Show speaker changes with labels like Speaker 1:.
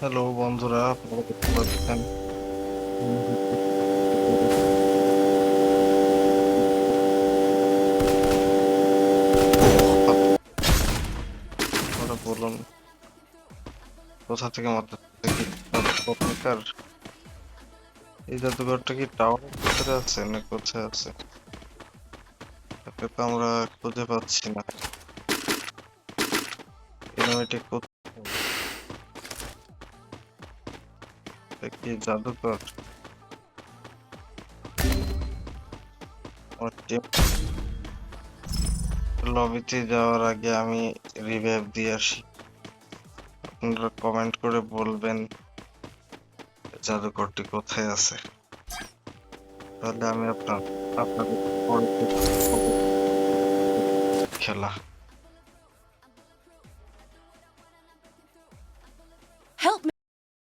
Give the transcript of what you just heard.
Speaker 1: Hello বন্ধুরা, আপনারা দেখতে পাচ্ছেন আপনারা বলুন কোথা থেকে মারতেছে? কি জাদুঘর? এই জাদুঘরটা কি টাওয়ারের ভিতরে আছে না কোথায় আছে? তাকে তো আমরা খুঁজে পাচ্ছি না। এনিমেটি কোথায়? এটা কি জাদুঘর? আমার টিম লবিতে যাওয়ার আগে আমি রিভাইভ দিয়ে আসি। আপনারা কমেন্ট করে বলবেন জাদুঘরটি কোথায় আছে, তাহলে আমি আপনাদের পরে খেলা